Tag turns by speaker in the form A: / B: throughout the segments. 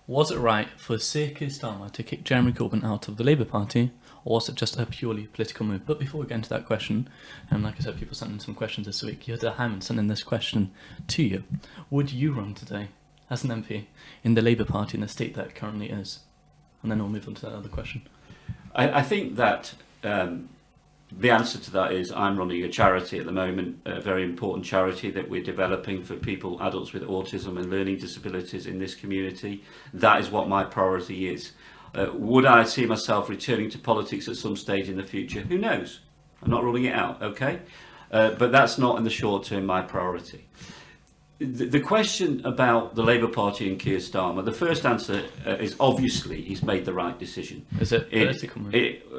A: Was it right for Sir Keir Starmer to kick Jeremy Corbyn out of the Labour Party, or was it just a purely political move? But before we get into that question, like I said, people sent in some questions this week. Yoda Hammond sent in this question to you. Would you run today as an MP in the Labour Party in the state that it currently is? And then we'll move on to that other question.
B: I think that the answer to that is I'm running a charity at the moment, a very important charity that we're developing for people, adults with autism and learning disabilities in this community. That is what my priority is. Would I see myself returning to politics at some stage in the future? Who knows? I'm not ruling it out, okay? But that's not in the short term my priority. The question about the Labour Party and Keir Starmer, the first answer is obviously he's made the right decision.
A: Is it political?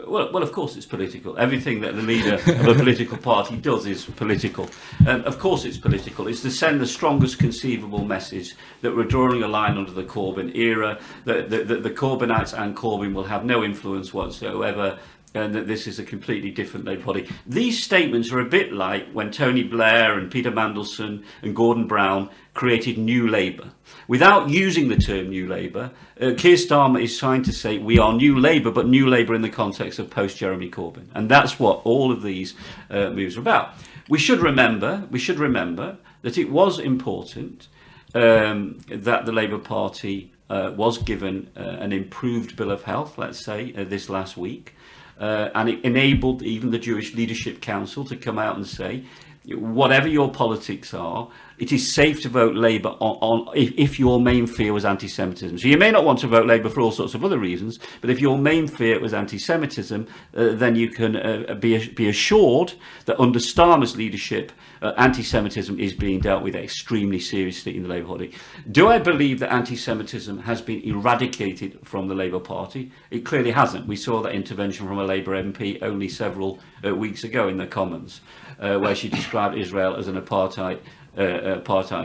B: Well, of course it's political. Everything that the leader of a political party does is political. Of course it's political. It's to send the strongest conceivable message that we're drawing a line under the Corbyn era, that the Corbynites and Corbyn will have no influence whatsoever, and that this is a completely different Labour Party. These statements are a bit like when Tony Blair and Peter Mandelson and Gordon Brown created New Labour. Without using the term New Labour, Keir Starmer is trying to say we are New Labour, but New Labour in the context of post-Jeremy Corbyn. And that's what all of these moves are about. We should remember that it was important that the Labour Party was given an improved bill of health, let's say, this last week. And it enabled even the Jewish Leadership Council to come out and say, whatever your politics are, it is safe to vote Labour on if your main fear was anti-Semitism. So you may not want to vote Labour for all sorts of other reasons, but if your main fear was anti-Semitism, then you can be assured that under Starmer's leadership, anti-Semitism is being dealt with extremely seriously in the Labour Party. Do I believe that anti-Semitism has been eradicated from the Labour Party? It clearly hasn't. We saw that intervention from a Labour MP only several weeks ago in the Commons, where she described Israel as an apartheid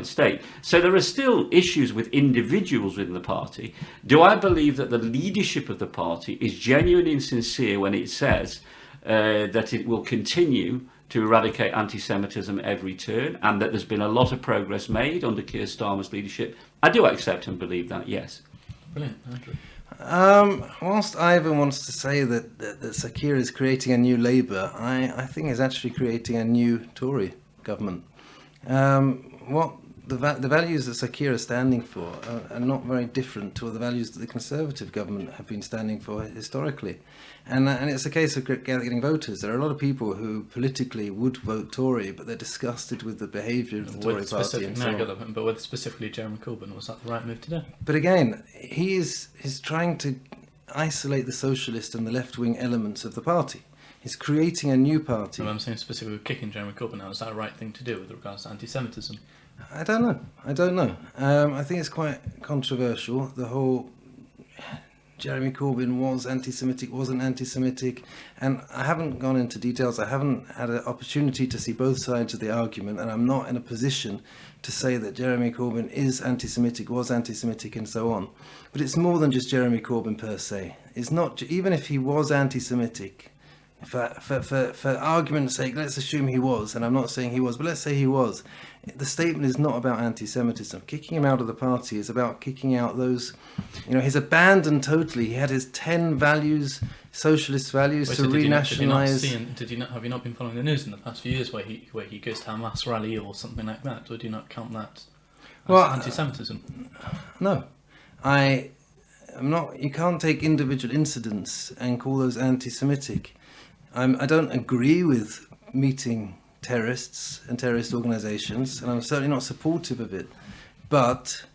B: state. So there are still issues with individuals within the party. Do I believe that the leadership of the party is genuine and sincere when it says that it will continue to eradicate anti-Semitism every turn, and that there's been a lot of progress made under Keir Starmer's leadership? I do accept and believe that, yes.
A: Brilliant, Andrew.
C: Whilst Ivan wants to say that Sir Keir is creating a new Labour, I think he's actually creating a new Tory government. What the values that Sir Keir is standing for are not very different to the values that the Conservative government have been standing for historically. And it's a case of getting voters. There are a lot of people who politically would vote Tory, but they're disgusted with the behaviour of the Tory party. And so on.
A: But with specifically Jeremy Corbyn, was that the right move to do?
C: But again, he's trying to isolate the socialist and the left-wing elements of the party. He's creating a new party.
A: No, I'm saying specifically kicking Jeremy Corbyn out. Is that the right thing to do with regards to anti-Semitism?
C: I don't know. I think it's quite controversial. The whole Jeremy Corbyn was anti-Semitic, wasn't anti-Semitic, and I haven't gone into details. I haven't had an opportunity to see both sides of the argument, and I'm not in a position to say that Jeremy Corbyn is anti-Semitic, was anti-Semitic, and so on. But it's more than just Jeremy Corbyn per se. It's not, even if he was anti-Semitic, for argument's sake, let's assume he was, and I'm not saying he was, but let's say he was. The statement is not about anti-Semitism. Kicking him out of the party is about kicking out those, he's abandoned totally. He had his 10 values, socialist values, to renationalise.
A: Have you not been following the news in the past few years where he goes to a mass rally or something like that? Or do you not count that as anti-Semitism?
C: No, I'm not. You can't take individual incidents and call those anti-Semitic. I don't agree with meeting terrorists and terrorist organisations, and I'm certainly not supportive of it. But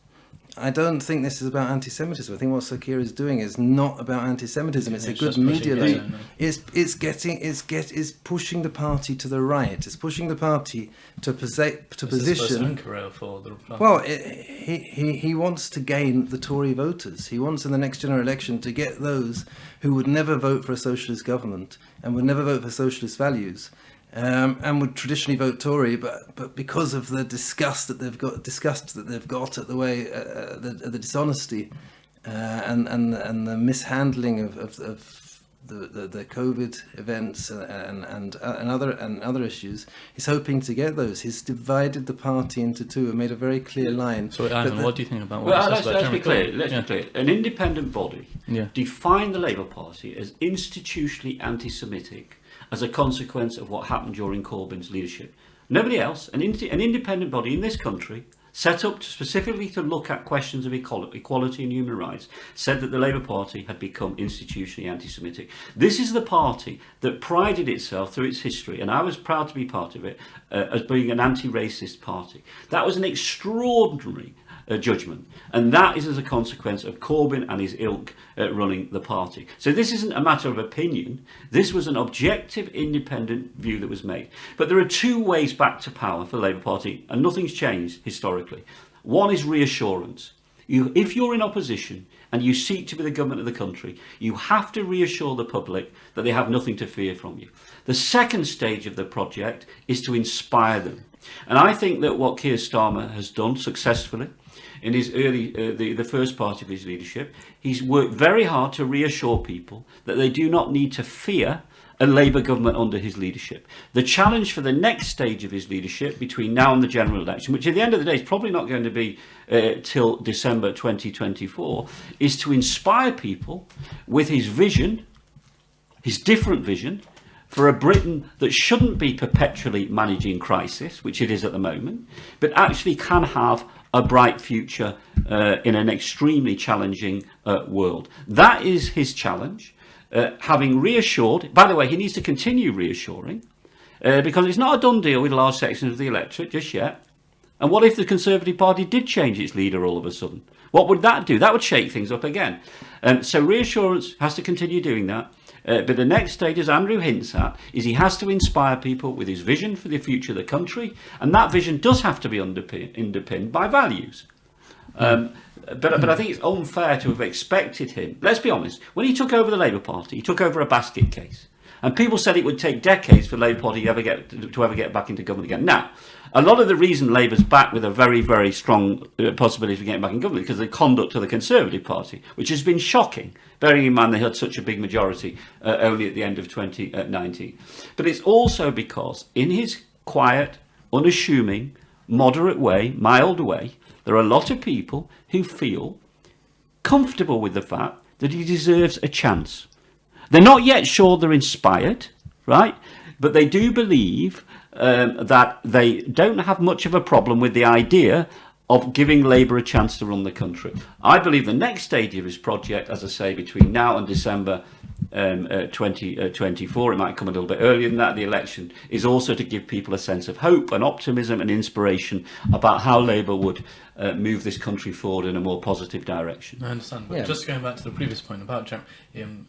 C: I don't think this is about anti-Semitism. I think what Sir Keir is doing is not about anti-Semitism. It's a good media lane. It's pushing the party to the right. It's pushing the party to position. Well, he wants to gain the Tory voters. He wants in the next general election to get those who would never vote for a socialist government and would never vote for socialist values. And would traditionally vote Tory, but because of the disgust that they've got at the way the dishonesty and the mishandling of the COVID events and other issues. He's hoping to get those. He's divided the party into two and made a very clear line.
A: So, Ivan, what do you think about what
B: Well,
A: he says about
B: let's
A: Jeremy
B: be clear.
A: Corbyn?
B: Let's be clear. An independent body
A: Yeah.
B: defined the Labour Party as institutionally anti-Semitic as a consequence of what happened during Corbyn's leadership. Nobody else, an independent body in this country, set up specifically to look at questions of equality and human rights, said that the Labour Party had become institutionally anti-Semitic. This is the party that prided itself through its history, and I was proud to be part of it, as being an anti-racist party. That was an extraordinary judgment, and that is as a consequence of Corbyn and his ilk running the party. So this isn't a matter of opinion. This was an objective, independent view that was made. But there are two ways back to power for the Labour Party, and nothing's changed historically. One is reassurance. If you're in opposition and you seek to be the government of the country, you have to reassure the public that they have nothing to fear from you. The second stage of the project is to inspire them. And I think that what Keir Starmer has done successfully in his the first part of his leadership, he's worked very hard to reassure people that they do not need to fear a Labour government under his leadership. The challenge for the next stage of his leadership between now and the general election, which at the end of the day is probably not going to be till December 2024, is to inspire people with his vision, his different vision, for a Britain that shouldn't be perpetually managing crisis, which it is at the moment, but actually can have a bright future in an extremely challenging world. That is his challenge. Having reassured, by the way, he needs to continue reassuring, because it's not a done deal with large sections of the electorate just yet. And what if the Conservative Party did change its leader all of a sudden? What would that do? That would shake things up again. So reassurance has to continue doing that. But the next stage, as Andrew hints at, is he has to inspire people with his vision for the future of the country, and that vision does have to be underpinned by values. But I think it's unfair to have expected him. Let's be honest, when he took over the Labour Party, he took over a basket case. And people said it would take decades for the Labour Party to ever get back into government again. Now, a lot of the reason Labour's back with a very, very strong possibility of getting back in government because of the conduct of the Conservative Party, which has been shocking, bearing in mind they had such a big majority only at the end of 2019. But it's also because in his quiet, unassuming, moderate way, mild way, there are a lot of people who feel comfortable with the fact that he deserves a chance. They're not yet sure they're inspired, right? But they do believe that they don't have much of a problem with the idea of giving Labour a chance to run the country. I believe the next stage of his project, as I say, between now and December 2024, it might come a little bit earlier than that, the election, is also to give people a sense of hope and optimism and inspiration about how Labour would move this country forward in a more positive direction.
A: I understand, but just going back to the previous point about Jeremy,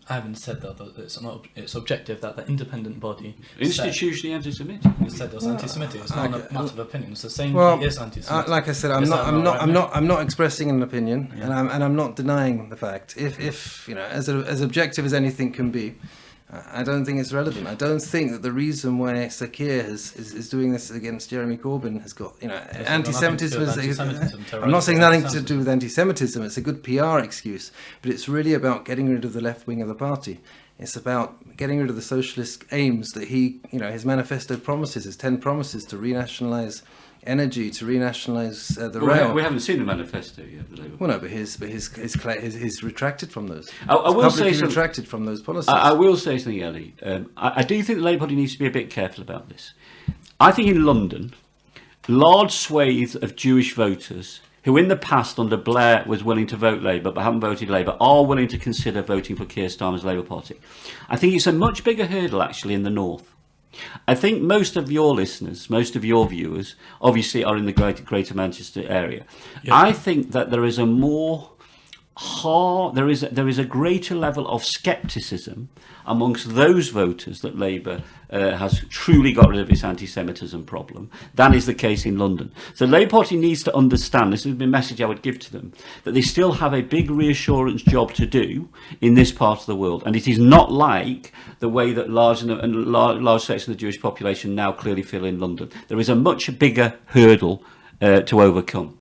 A: Ivan said that it's objective that the independent body
B: institutionally anti-Semitic.
A: Said it was anti-Semitic. It's not a matter of opinion. It's the same.
C: Well,
A: he is anti-Semitic.
C: like I said, I'm not expressing an opinion, and I'm not denying the fact. If you know, as objective as anything can be, I don't think it's relevant. I don't think that the reason why Sir Keir is doing this against Jeremy Corbyn has got, anti-Semitism. I'm not saying nothing to do with anti-Semitism. It's a good PR excuse, but it's really about getting rid of the left wing of the party. It's about getting rid of the socialist aims that his manifesto promises, his 10 promises to renationalise energy, to renationalise the rail.
B: We haven't seen the manifesto yet. The Labour
C: Well, no, but he's retracted from those.
B: I will say
C: retracted from those policies.
B: I will say something, Ellie. I do think the Labour Party needs to be a bit careful about this. I think in London, large swathes of Jewish voters who in the past under Blair was willing to vote Labour but haven't voted Labour are willing to consider voting for Keir Starmer's Labour Party. I think it's a much bigger hurdle actually in the north. I think most of your listeners, most of your viewers, obviously are in the Greater Manchester area. Yeah. I think that there is a greater level of scepticism amongst those voters that Labour has truly got rid of its anti-Semitism problem than is the case in London. So the Labour Party needs to understand, this is the message I would give to them, that they still have a big reassurance job to do in this part of the world. And it is not like the way that large sections of the Jewish population now clearly feel in London. There is a much bigger hurdle to overcome.